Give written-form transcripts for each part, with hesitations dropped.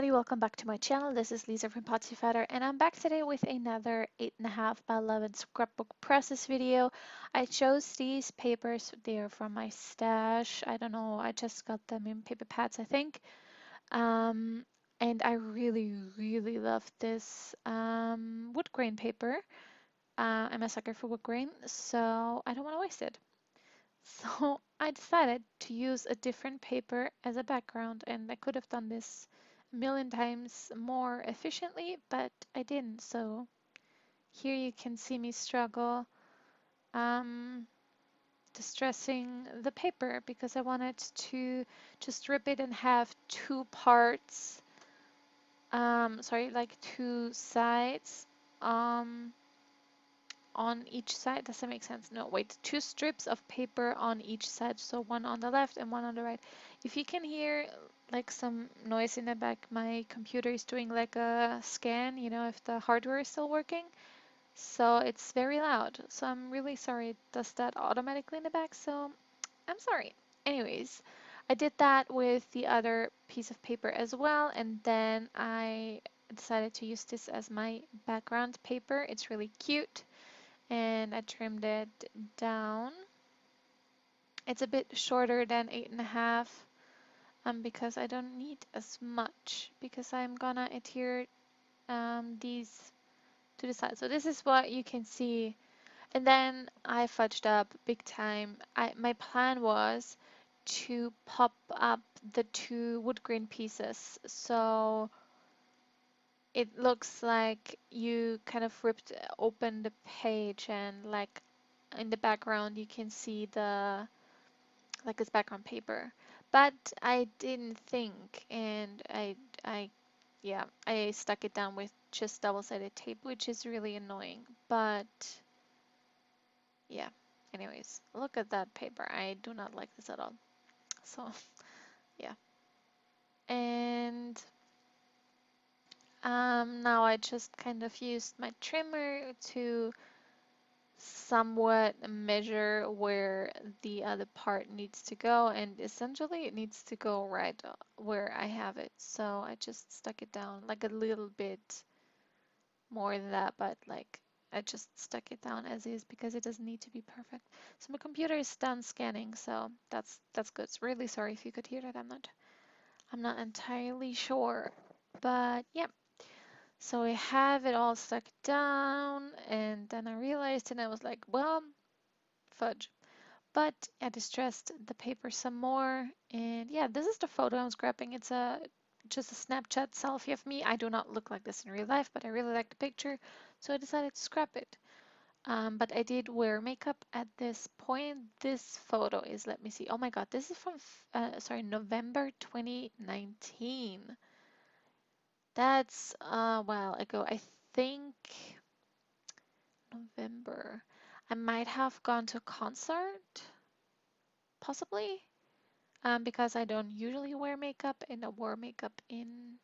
everybody, welcome back to my channel. This is Lisa from Potsiefighter and I'm back today with another 8.5 by 11 scrapbook process video. I chose these papers, they're from my stash. I don't know, I just got them in paper pads, I think. And I really love this wood grain paper. I'm a sucker for wood grain, so I don't want to waste it. So I decided to use a different paper as a background, and I could have done this a million times more efficiently, but I didn't. So here you can see me struggle distressing the paper because I wanted to just rip it and have two parts, sorry, like two sides. On each side. Does that make sense? No, wait, two strips of paper on each side, so one on the left and one on the right. If you can hear like some noise in the back, my computer is doing like a scan, you know, if the hardware is still working. So it's very loud. So I'm really sorry it does that automatically in the back, so I'm sorry. Anyways, I did that with the other piece of paper as well, and then I decided to use this as my background paper. It's really cute and I trimmed it down. It's a bit shorter than 8.5 because I don't need as much because I'm gonna adhere these to the side. So this is what you can see. And then I fudged up big time. My plan was to pop up the two wood grain pieces. So it looks like you kind of ripped open the page and like in the background you can see the like this background paper, but I didn't think, and I yeah, I stuck it down with just double-sided tape, which is really annoying, but yeah. Anyways, look at that paper. I do not like this at all. So yeah. And now I just kind of used my trimmer to somewhat measure where the other part needs to go, and essentially it needs to go right where I have it. So I just stuck it down like a little bit more than that, but like I just stuck it down as is because it doesn't need to be perfect. So my computer is done scanning, so that's good. Really sorry if you could hear that. I'm not entirely sure, but yeah. So I have it all stuck down, and then I realized, and I was like, well, fudge. But I distressed the paper some more, and yeah, this is the photo I'm scrapping. It's just a Snapchat selfie of me. I do not look like this in real life, but I really like the picture, so I decided to scrap it. But I did wear makeup at this point. This photo is, let me see. Oh my God, this is from, sorry, November 2019. That's a while ago. I think November. I might have gone to a concert, possibly, because I don't usually wear makeup, and I wore makeup in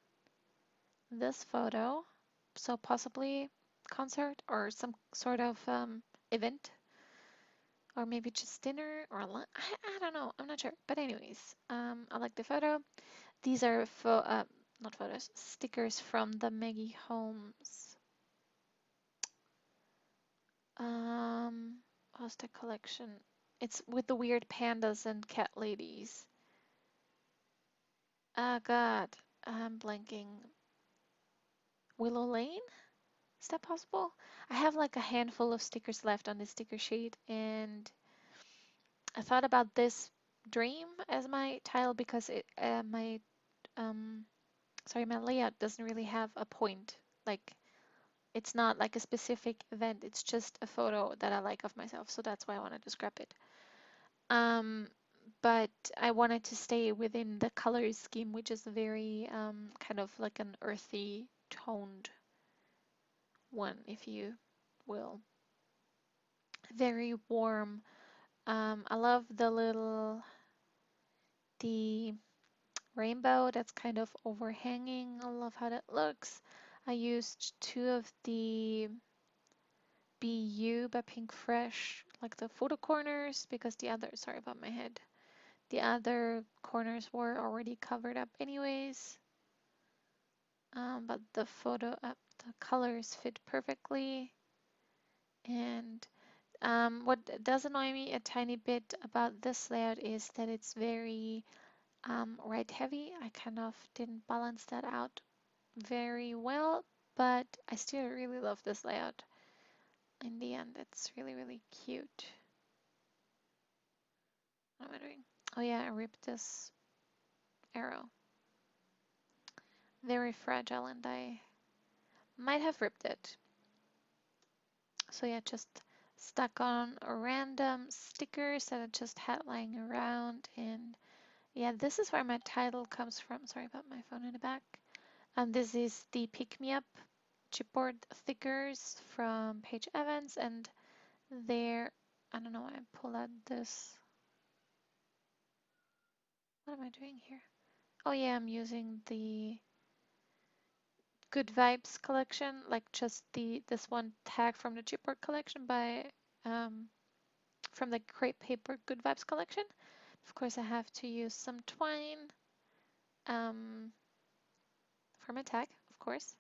this photo. So possibly concert or some sort of event, or maybe just dinner or lunch. I don't know. I'm not sure. But anyways, I like the photo. These are not photos, stickers from the Maggie Holmes how's the collection? It's with the weird pandas and cat ladies. Ah, God, I'm blanking. Willow Lane? Is that possible? I have like a handful of stickers left on this sticker sheet, and I thought about this dream as my title because my layout doesn't really have a point. Like, it's not like a specific event, it's just a photo that I like of myself, so that's why I wanted to scrap it. Um, but I wanted to stay within the color scheme, which is very kind of like an earthy toned one, if you will. Very warm. I love the rainbow that's kind of overhanging. I love how that looks. I used two of the BU by Pink Fresh, like the photo corners, because the other, sorry about my head, the other corners were already covered up anyways. but the the colors fit perfectly. And what does annoy me a tiny bit about this layout is that it's very right heavy. I kind of didn't balance that out very well, but I still really love this layout. In the end, it's really, really cute. What am I doing? Oh yeah, I ripped this arrow. Very fragile, and I might have ripped it. So yeah, just stuck on random stickers that I just had lying around. And yeah, this is where my title comes from. Sorry about my phone in the back. And this is the Pick Me Up chipboard stickers from Paige Evans, and they're, I don't know why I pull out this. What am I doing here? Oh yeah, I'm using the Good Vibes collection, like just this one tag from the chipboard collection by from the crepe paper Good Vibes collection. Of course, I have to use some twine for my tag, of course.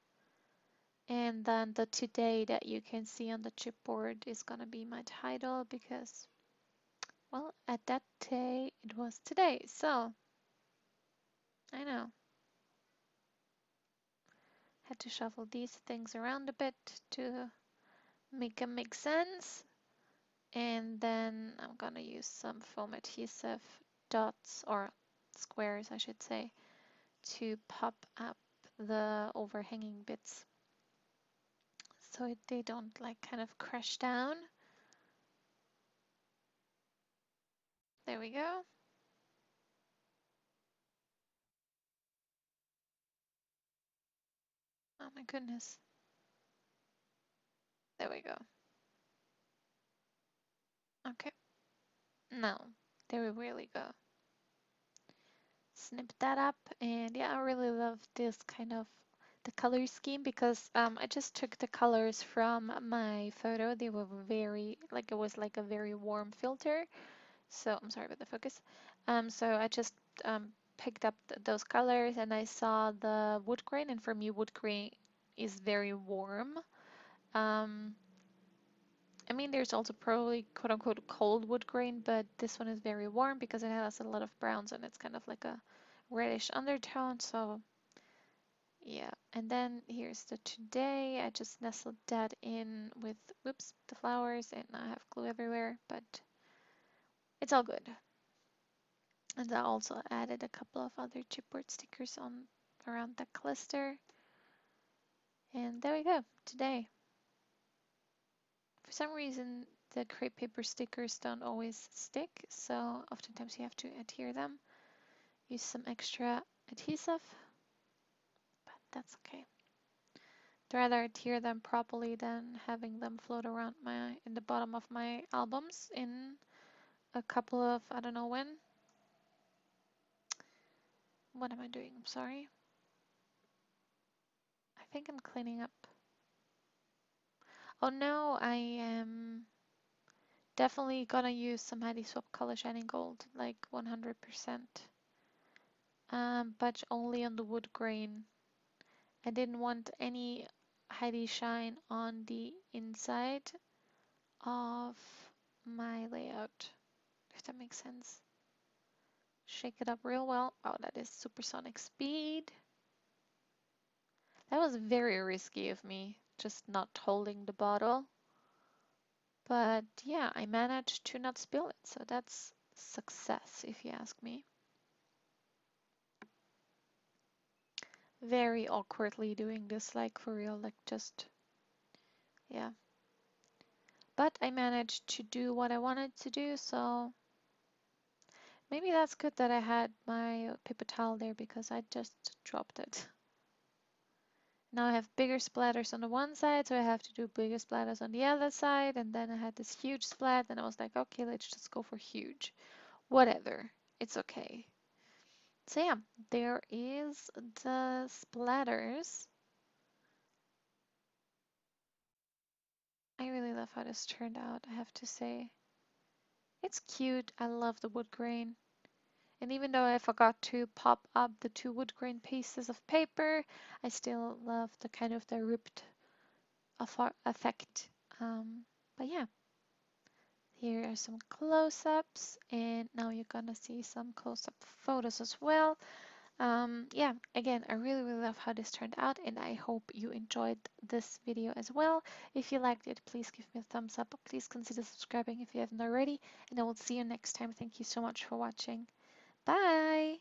And then the today that you can see on the chipboard is gonna be my title because, well, at that day it was today. So I know. Had to shuffle these things around a bit to make them make sense. And then I'm gonna use some foam adhesive dots or squares, I should say, to pop up the overhanging bits so they don't like kind of crash down. There we go. Oh my goodness. There we go. Okay. Now, there we really go. Snip that up, and yeah, I really love this kind of the color scheme because I just took the colors from my photo. They were very, like it was like a very warm filter. So I'm sorry about the focus. So I just picked up those colors and I saw the wood grain, and for me, wood grain is very warm. I mean, there's also probably quote unquote cold wood grain, but this one is very warm because it has a lot of browns and it's kind of like a reddish undertone. So yeah, and then here's the today. I just nestled that in with, whoops, the flowers, and now I have glue everywhere, but it's all good. And I also added a couple of other chipboard stickers on around the cluster. And there we go, today. For some reason, the crepe paper stickers don't always stick, so oftentimes you have to adhere them. Use some extra adhesive, but that's okay. I'd rather adhere them properly than having them float around in the bottom of my albums in a couple of, I don't know when. What am I doing? I'm sorry. I think I'm cleaning up. Oh no, I am definitely gonna use some Heidi Swapp Color Shining Gold, like 100%. But only on the wood grain. I didn't want any Heidi shine on the inside of my layout, if that makes sense. Shake it up real well. Oh, that is supersonic speed. That was very risky of me, just not holding the bottle. But yeah, I managed to not spill it, so that's success, if you ask me. Very awkwardly doing this, like for real, like just, yeah. But I managed to do what I wanted to do, so maybe that's good that I had my paper towel there because I just dropped it. Now I have bigger splatters on the one side, so I have to do bigger splatters on the other side, and then I had this huge splat, and I was like, okay, let's just go for huge. Whatever, it's okay. So yeah, there is the splatters. I really love how this turned out, I have to say. It's cute. I love the wood grain. And even though I forgot to pop up the two wood grain pieces of paper, I still love the kind of the ripped effect. But yeah, here are some close-ups, and now you're gonna see some close-up photos as well. Yeah, again, I really, really love how this turned out, and I hope you enjoyed this video as well. If you liked it, please give me a thumbs up. Please consider subscribing if you haven't already, and I will see you next time. Thank you so much for watching. Bye!